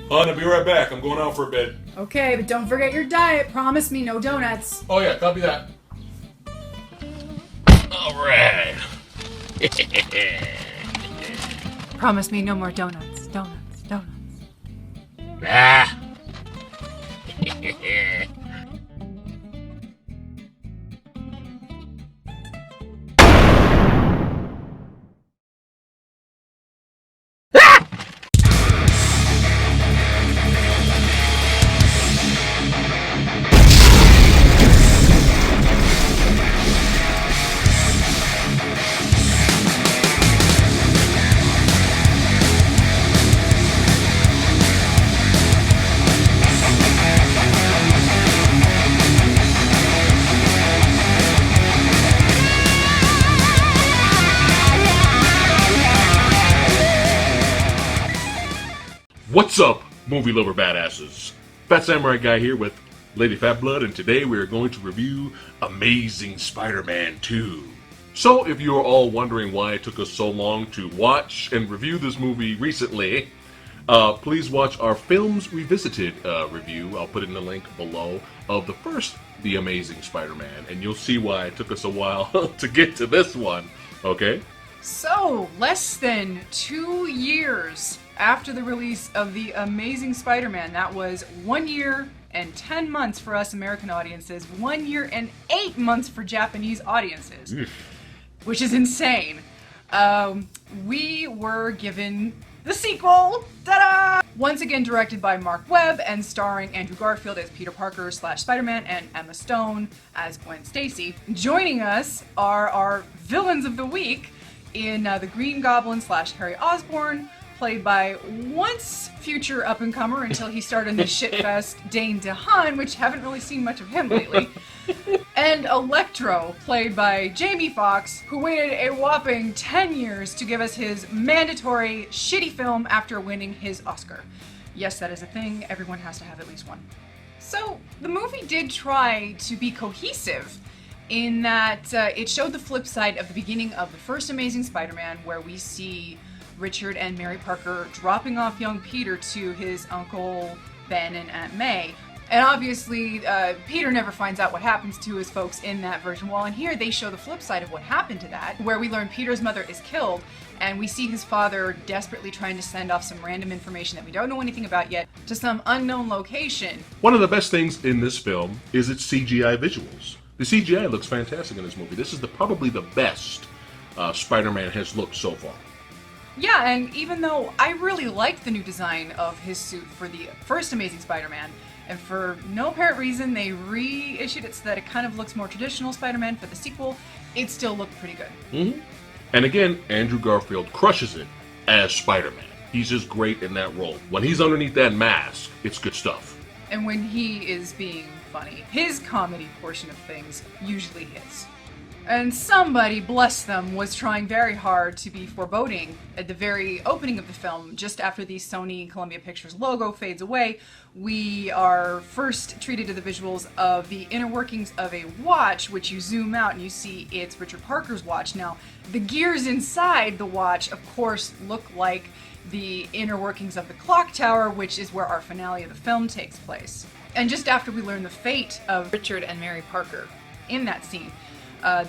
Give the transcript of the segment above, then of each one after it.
Hon, I'll be right back. I'm going out for a bit. Okay, but don't forget your diet. Promise me no donuts. Oh yeah, copy that. Alright. Promise me no more donuts. Donuts. Ah. What's up, movie lover badasses? Fat Samurai Guy here with Lady Fat Blood, and today we are going to review Amazing Spider-Man 2. So, if you're all wondering why it took us so long to watch and review this movie recently, please watch our Films Revisited review. I'll put in the link below of the first The Amazing Spider-Man, and you'll see why it took us a while to get to this one, okay? So, less than 2 years after the release of The Amazing Spider-Man, that was 1 year and 10 months for us American audiences, 1 year and 8 months for Japanese audiences, which is insane. We were given the sequel, ta-da! Once again directed by Mark Webb and starring Andrew Garfield as Peter Parker / Spider-Man and Emma Stone as Gwen Stacy. Joining us are our villains of the week in the Green Goblin / Harry Osborn, played by once future up-and-comer until he started in the shitfest Dane DeHaan, which haven't really seen much of him lately. And Electro, played by Jamie Foxx, who waited a whopping 10 years to give us his mandatory shitty film after winning his Oscar. Yes, that is a thing. Everyone has to have at least one. So, the movie did try to be cohesive in that it showed the flip side of the beginning of the first Amazing Spider-Man, where we see Richard and Mary Parker dropping off young Peter to his Uncle Ben and Aunt May. And obviously, Peter never finds out what happens to his folks in that version. While in here, they show the flip side of what happened to that, where we learn Peter's mother is killed, and we see his father desperately trying to send off some random information that we don't know anything about yet to some unknown location. One of the best things in this film is its CGI visuals. The CGI looks fantastic in this movie. This is probably the best Spider-Man has looked so far. Yeah, and even though I really liked the new design of his suit for the first Amazing Spider-Man, and for no apparent reason they reissued it so that it kind of looks more traditional Spider-Man for the sequel, it still looked pretty good. Mm-hmm. And again, Andrew Garfield crushes it as Spider-Man. He's just great in that role. When he's underneath that mask, it's good stuff. And when he is being funny, his comedy portion of things usually hits. And somebody, bless them, was trying very hard to be foreboding at the very opening of the film. Just after the Sony Columbia Pictures logo fades away, we are first treated to the visuals of the inner workings of a watch, which you zoom out and you see it's Richard Parker's watch. Now, the gears inside the watch, of course, look like the inner workings of the clock tower, which is where our finale of the film takes place. And just after we learn the fate of Richard and Mary Parker in that scene,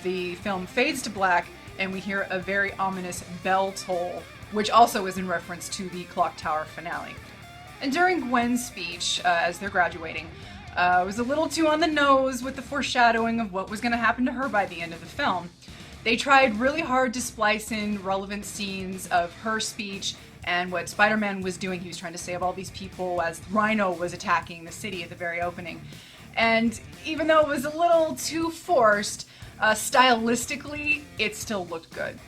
the film fades to black, and we hear a very ominous bell toll, which also is in reference to the Clock Tower finale. And during Gwen's speech, as they're graduating, it was a little too on the nose with the foreshadowing of what was going to happen to her by the end of the film. They tried really hard to splice in relevant scenes of her speech and what Spider-Man was doing. He was trying to save all these people as Rhino was attacking the city at the very opening. And even though it was a little too forced, stylistically, it still looked good.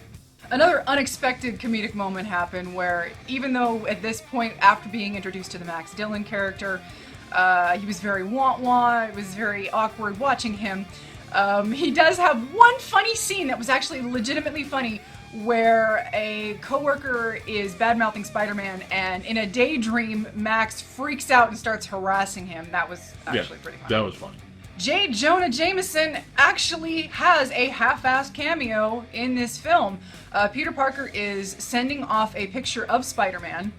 Another unexpected comedic moment happened where, even though at this point, after being introduced to the Max Dillon character, he was very wah-wah, it was very awkward watching him, he does have one funny scene that was actually legitimately funny, where a coworker is bad-mouthing Spider-Man, and in a daydream, Max freaks out and starts harassing him. That was actually pretty funny. That was funny. J. Jonah Jameson actually has a half-assed cameo in this film. Peter Parker is sending off a picture of Spider-Man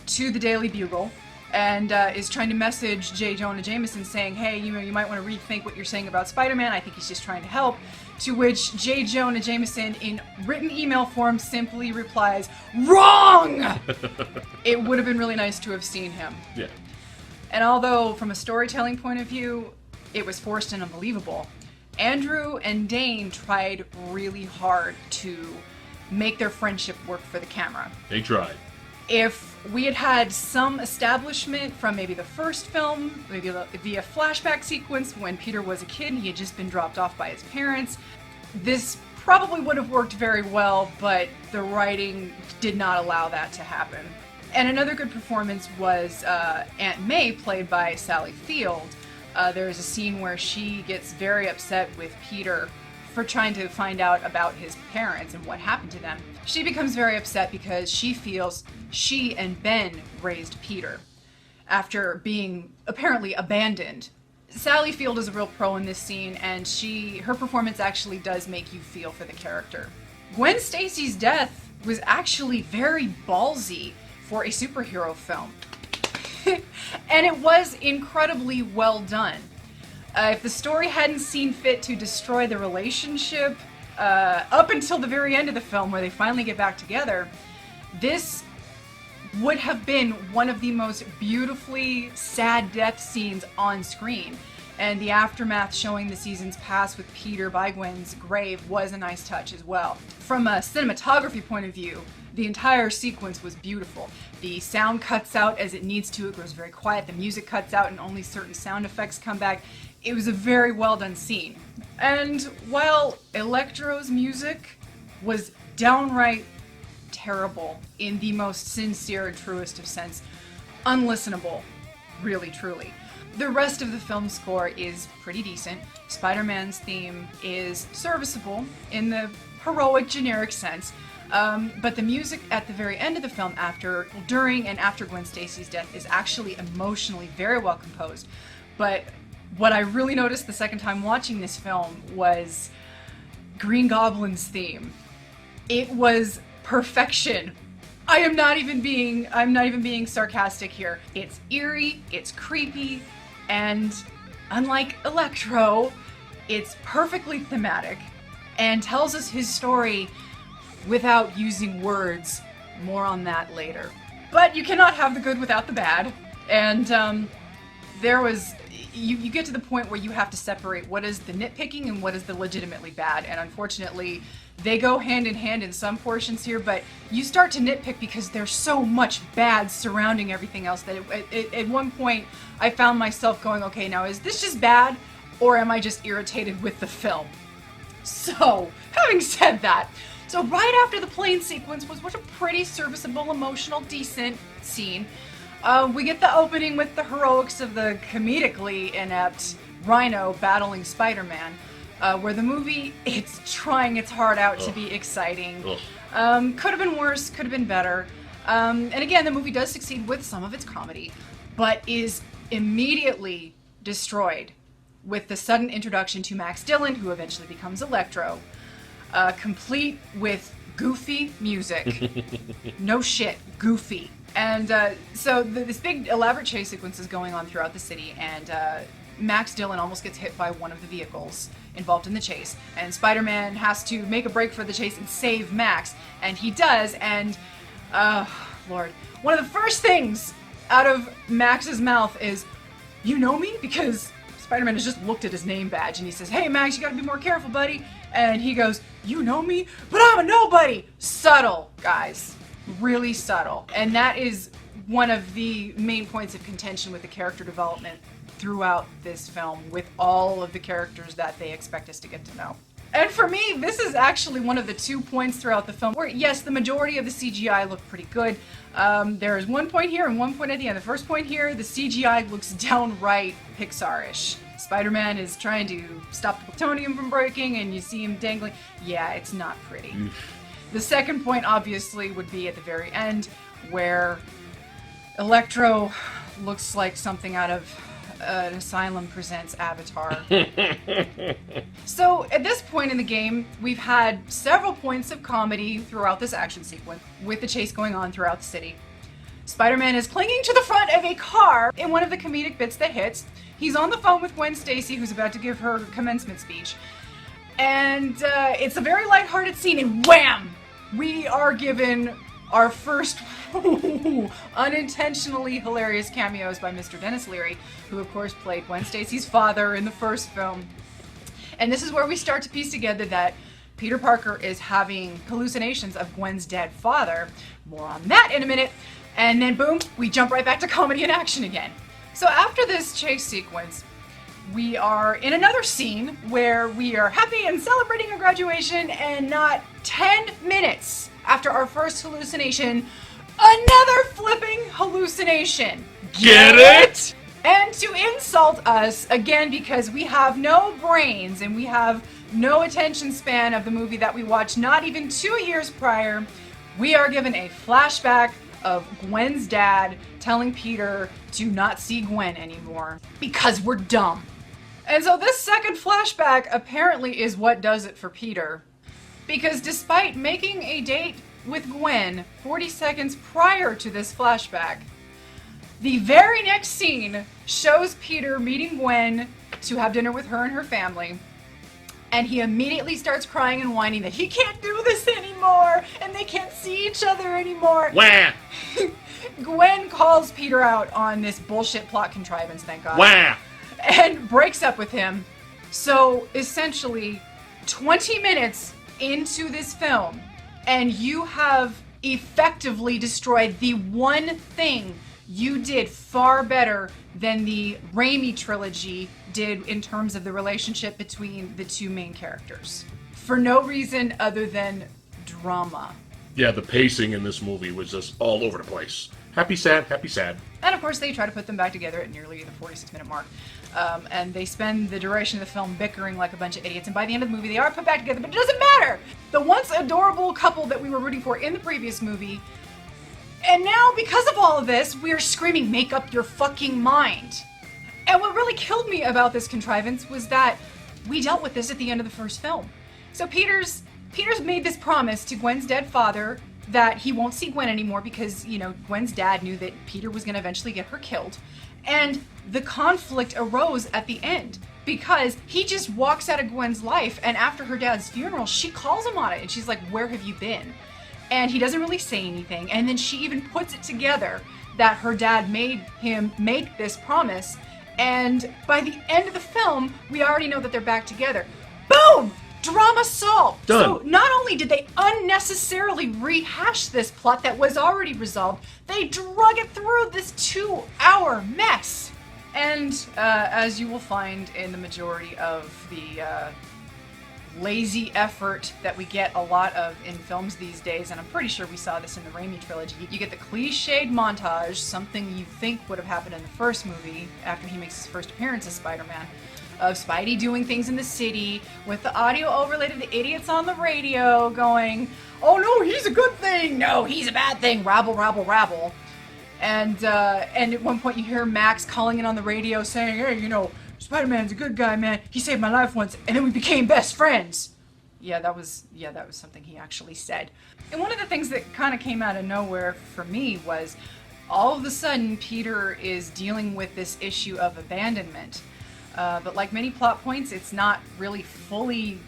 to the Daily Bugle, and is trying to message J. Jonah Jameson saying, hey, you might want to rethink what you're saying about Spider-Man. I think he's just trying to help. To which J. Jonah Jameson, in written email form, simply replies, wrong! It would have been really nice to have seen him. Yeah. And although, from a storytelling point of view, it was forced and unbelievable, Andrew and Dane tried really hard to make their friendship work for the camera. They tried. If we had had some establishment from maybe the first film, maybe via flashback sequence when Peter was a kid and he had just been dropped off by his parents, this probably would have worked very well, but the writing did not allow that to happen. And another good performance was Aunt May, played by Sally Field. There is a scene where she gets very upset with Peter for trying to find out about his parents and what happened to them. She becomes very upset because she feels she and Ben raised Peter after being apparently abandoned. Sally Field is a real pro in this scene, and her performance actually does make you feel for the character. Gwen Stacy's death was actually very ballsy for a superhero film. And it was incredibly well done. If the story hadn't seen fit to destroy the relationship up until the very end of the film where they finally get back together, this would have been one of the most beautifully sad death scenes on screen. And the aftermath showing the seasons pass with Peter by Gwen's grave was a nice touch as well. From a cinematography point of view, the entire sequence was beautiful. The sound cuts out as it needs to, it grows very quiet, the music cuts out and only certain sound effects come back. It was a very well done scene. And while Electro's music was downright terrible in the most sincere and truest of sense, unlistenable, really truly, the rest of the film score is pretty decent. Spider-Man's theme is serviceable in the heroic, generic sense. But the music at the very end of the film, during and after Gwen Stacy's death, is actually emotionally very well composed. But what I really noticed the second time watching this film was Green Goblin's theme. It was perfection. I'm not even being sarcastic here. It's eerie, it's creepy, and unlike Electro, it's perfectly thematic and tells us his story without using words. More on that later. But you cannot have the good without the bad. And you get to the point where you have to separate what is the nitpicking and what is the legitimately bad. And unfortunately, they go hand in hand in some portions here, but you start to nitpick because there's so much bad surrounding everything else that at one point I found myself going, okay, now is this just bad or am I just irritated with the film? So, having said that, so right after the plane sequence was a pretty serviceable, emotional, decent scene. We get the opening with the heroics of the comedically inept Rhino battling Spider-Man, where the movie, it's trying its heart out to be exciting. Could have been worse, could have been better. And again, the movie does succeed with some of its comedy, but is immediately destroyed with the sudden introduction to Max Dillon, who eventually becomes Electro, complete with goofy music. No shit, goofy. And so this big elaborate chase sequence is going on throughout the city, and Max Dillon almost gets hit by one of the vehicles involved in the chase, and Spider-Man has to make a break for the chase and save Max, and he does, and Lord, one of the first things out of Max's mouth is, "You know me?" Because Spider-Man has just looked at his name badge and he says, "Hey Max, you gotta be more careful, buddy." And he goes, "You know me? But I'm a nobody!" Subtle, guys. Really subtle. And that is one of the main points of contention with the character development throughout this film, with all of the characters that they expect us to get to know. And for me, this is actually one of the 2 points throughout the film where, yes, the majority of the CGI look pretty good. There is one point here and one point at the end. The first point here, the CGI looks downright Pixar-ish. Spider-Man is trying to stop the plutonium from breaking, and you see him dangling. Yeah, it's not pretty. The second point, obviously, would be at the very end, where Electro looks like something out of an Asylum Presents Avatar. So, at this point in the game, we've had several points of comedy throughout this action sequence, with the chase going on throughout the city. Spider-Man is clinging to the front of a car in one of the comedic bits that hits. He's on the phone with Gwen Stacy, who's about to give her commencement speech. And it's a very lighthearted scene, and wham! We are given our first unintentionally hilarious cameos by Mr. Dennis Leary, who of course played Gwen Stacy's father in the first film. And this is where we start to piece together that Peter Parker is having hallucinations of Gwen's dead father. More on that in a minute. And then boom, we jump right back to comedy and action again. So after this chase sequence, we are in another scene where we are happy and celebrating a graduation, and not 10 minutes after our first hallucination, another flipping hallucination. Get it? And to insult us, again, because we have no brains and we have no attention span of the movie that we watched not even 2 years prior, we are given a flashback of Gwen's dad telling Peter to not see Gwen anymore because we're dumb. And so this second flashback apparently is what does it for Peter. Because despite making a date with Gwen 40 seconds prior to this flashback, the very next scene shows Peter meeting Gwen to have dinner with her and her family. And he immediately starts crying and whining that he can't do this anymore and they can't see each other anymore. Wah! Gwen calls Peter out on this bullshit plot contrivance, thank God. Wah! And breaks up with him. So essentially 20 minutes into this film, and you have effectively destroyed the one thing you did far better than the Raimi trilogy did in terms of the relationship between the two main characters. For no reason other than drama. Yeah, the pacing in this movie was just all over the place. Happy, sad, happy, sad. And of course they try to put them back together at nearly the 46-minute mark. And they spend the duration of the film bickering like a bunch of idiots, and by the end of the movie they are put back together, but it doesn't matter! The once adorable couple that we were rooting for in the previous movie, and now because of all of this, we are screaming, make up your fucking mind! And what really killed me about this contrivance was that we dealt with this at the end of the first film. So Peter's made this promise to Gwen's dead father that he won't see Gwen anymore because, you know, Gwen's dad knew that Peter was going to eventually get her killed. And the conflict arose at the end because he just walks out of Gwen's life, and after her dad's funeral, she calls him on it and she's like, where have you been? And he doesn't really say anything. And then she even puts it together that her dad made him make this promise. And by the end of the film, we already know that they're back together. Boom! Drama solved. Done. So not only did they unnecessarily rehash this plot that was already resolved, they drug it through this 2-hour mess. And as you will find in the majority of the lazy effort that we get a lot of in films these days, and I'm pretty sure we saw this in the Raimi trilogy, you get the cliched montage, something you think would have happened in the first movie after he makes his first appearance as Spider-Man, of Spidey doing things in the city with the audio overlay to the idiots on the radio going, oh no, he's a good thing, no, he's a bad thing, rabble, rabble, rabble. And at one point you hear Max calling in on the radio saying, hey, you know, Spider-Man's a good guy, man. He saved my life once, and then we became best friends. Yeah, that was something he actually said. And one of the things that kind of came out of nowhere for me was all of a sudden Peter is dealing with this issue of abandonment. But like many plot points, it's not really fully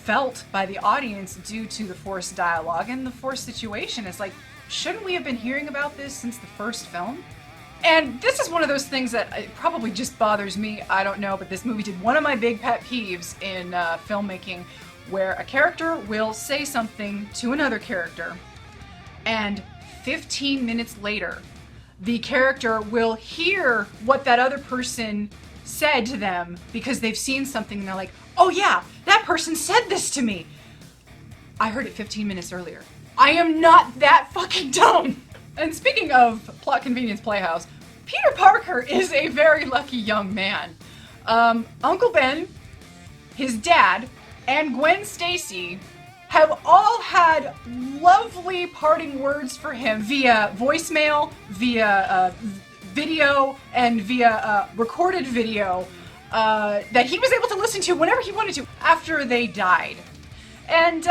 felt by the audience due to the forced dialogue and the forced situation. It's like, shouldn't we have been hearing about this since the first film? And this is one of those things that it probably just bothers me, I don't know, but this movie did one of my big pet peeves in filmmaking, where a character will say something to another character, and 15 minutes later, the character will hear what that other person said to them because they've seen something and they're like, oh yeah, that person said this to me. I heard it 15 minutes earlier. I am not that fucking dumb. And speaking of Plot Convenience Playhouse, Peter Parker is a very lucky young man. Uncle Ben, his dad, and Gwen Stacy have all had lovely parting words for him via voicemail, via video, and via recorded video that he was able to listen to whenever he wanted to after they died. And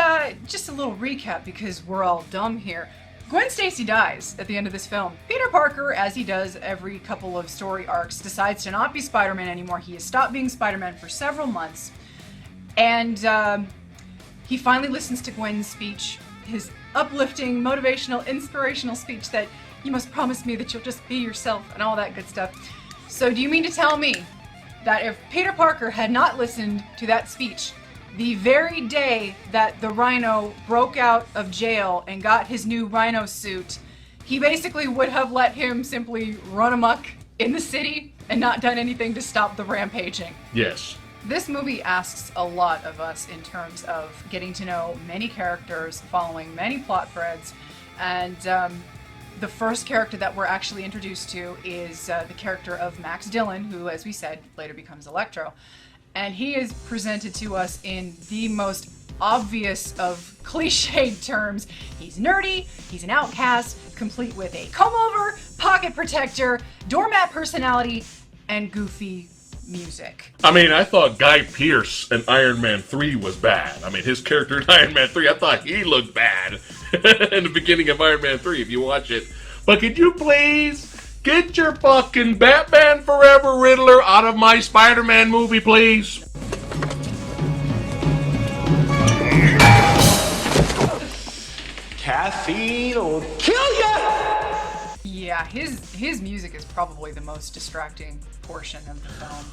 just a little recap, because we're all dumb here. Gwen Stacy dies at the end of this film. Peter Parker, as he does every couple of story arcs, decides to not be Spider-Man anymore. He has stopped being Spider-Man for several months. And he finally listens to Gwen's speech, his uplifting, motivational, inspirational speech that you must promise me that you'll just be yourself and all that good stuff. So do you mean to tell me that if Peter Parker had not listened to that speech, the very day that the Rhino broke out of jail and got his new Rhino suit, he basically would have let him simply run amok in the city and not done anything to stop the rampaging? Yes. This movie asks a lot of us in terms of getting to know many characters, following many plot threads, and the first character that we're actually introduced to is the character of Max Dillon, who, as we said, later becomes Electro. And he is presented to us in the most obvious of cliched terms. He's nerdy, he's an outcast, complete with a comb-over, pocket protector, doormat personality, and goofy music. I mean, I thought Guy Pearce in Iron Man 3 was bad. I mean, his character in Iron Man 3, I thought he looked bad in the beginning of Iron Man 3, if you watch it. But could you please get your fucking Batman Forever Riddler out of my Spider-Man movie, please? Caffeine will kill ya! Yeah, his music is probably the most distracting portion of the film.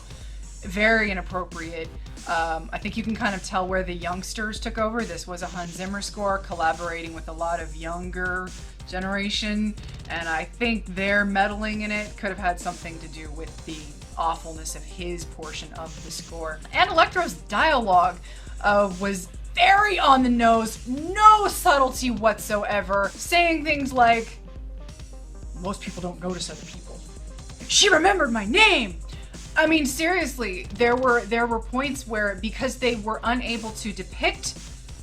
Very inappropriate. I think you can kind of tell where the youngsters took over. This was a Hans Zimmer score collaborating with a lot of younger generation, and I think their meddling in it could have had something to do with the awfulness of his portion of the score. And Electro's dialogue was very on the nose, no subtlety whatsoever, saying things like, "Most people don't notice other people. She remembered my name." I mean, seriously, there were points where, because they were unable to depict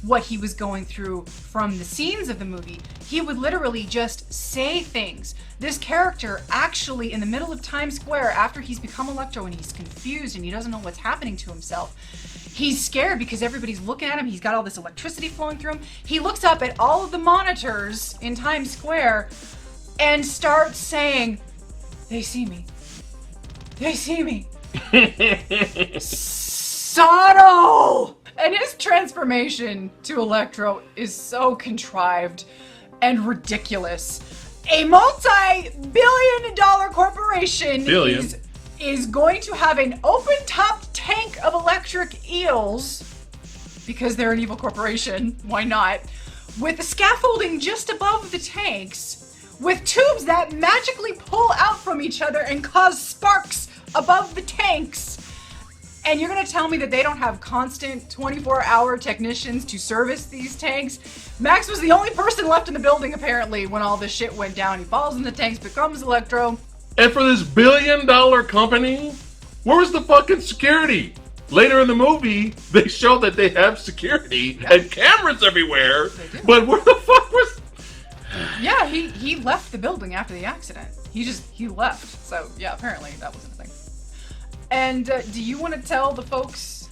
what he was going through from the scenes of the movie, he would literally just say things. This character actually, in the middle of Times Square, after he's become Electro and he's confused and he doesn't know what's happening to himself, he's scared because everybody's looking at him. He's got all this electricity flowing through him. He looks up at all of the monitors in Times Square and starts saying, "They see me. They see me." Subtle! And his transformation to Electro is so contrived and ridiculous. A multi-billion-dollar corporation is going to have an open-topped tank of electric eels, because they're an evil corporation, why not, with the scaffolding just above the tanks, with tubes that magically pull out from each other and cause sparks above the tanks. And you're gonna tell me that they don't have constant 24-hour technicians to service these tanks? Max was the only person left in the building, apparently, when all this shit went down. He falls in the tanks, becomes Electro. And for this billion-dollar company, where's the fucking security? Later in the movie, they show that they have security and cameras everywhere. But where the fuck was... Yeah, he left the building after the accident. He left. So, yeah, apparently that wasn't a thing. And do you want to tell the folks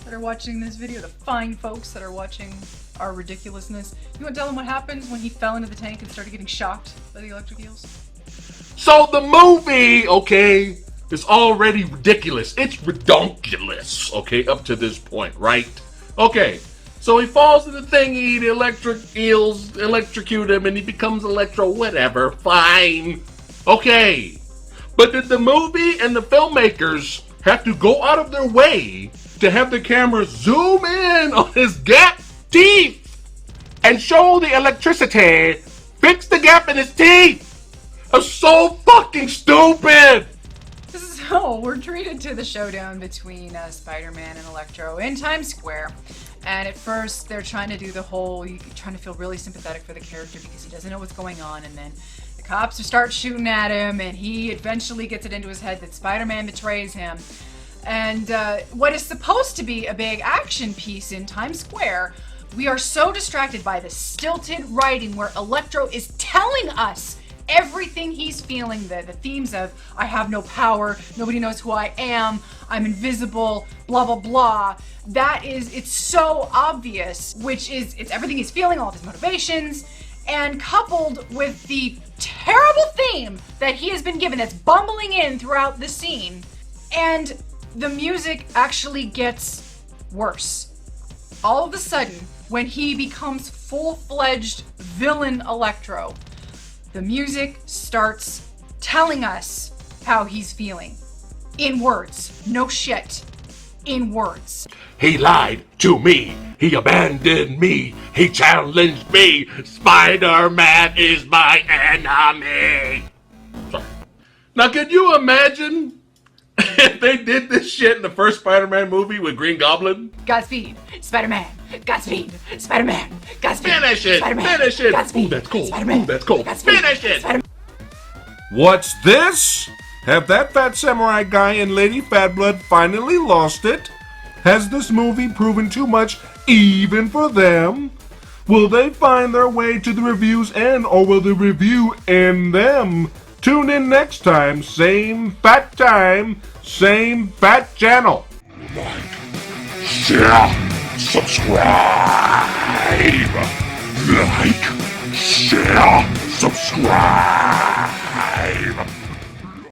that are watching this video, the fine folks that are watching our ridiculousness, you want to tell them what happens when he fell into the tank and started getting shocked by the electric eels? So the movie, okay, is already ridiculous. It's redonkulous, okay, up to this point, right? Okay, so he falls in the thingy, the electric eels electrocute him, and he becomes Electro, whatever, fine. Okay, but did the movie and the filmmakers have to go out of their way to have the camera zoom in on his gap teeth and show the electricity fix the gap in his teeth? That's so fucking stupid! So, we're treated to the showdown between Spider-Man and Electro in Times Square. And at first, they're trying to do the whole, you're trying to feel really sympathetic for the character because he doesn't know what's going on, and then the cops start shooting at him, and he eventually gets it into his head that Spider-Man betrays him. And what is supposed to be a big action piece in Times Square, we are so distracted by the stilted writing where Electro is telling us everything he's feeling, the themes of, I have no power, nobody knows who I am, I'm invisible, blah, blah, blah. It's so obvious, it's everything he's feeling, all of his motivations. And coupled with the terrible theme that he has been given that's bumbling in throughout the scene, and the music actually gets worse. All of a sudden, when he becomes full-fledged villain Electro, the music starts telling us how he's feeling. In words. No shit. In words. He lied to me. He abandoned me. He challenged me. Spider-Man is my enemy. Sorry. Now, can you imagine if they did this shit in the first Spider-Man movie with Green Goblin? Godspeed, Spider-Man. Godspeed, Spider-Man. Godspeed, Finish it. Spider-Man. Finish it. Godspeed, Ooh, that's cold. Spider-Man. Ooh, that's cold. Godspeed, Finish it. Spider-Man. What's this? Have that fat samurai guy and Lady Fatblood finally lost it? Has this movie proven too much even for them? Will they find their way to the review's end, or will the review end them? Tune in next time, same fat time, same fat channel. Share, subscribe. Like, share, subscribe.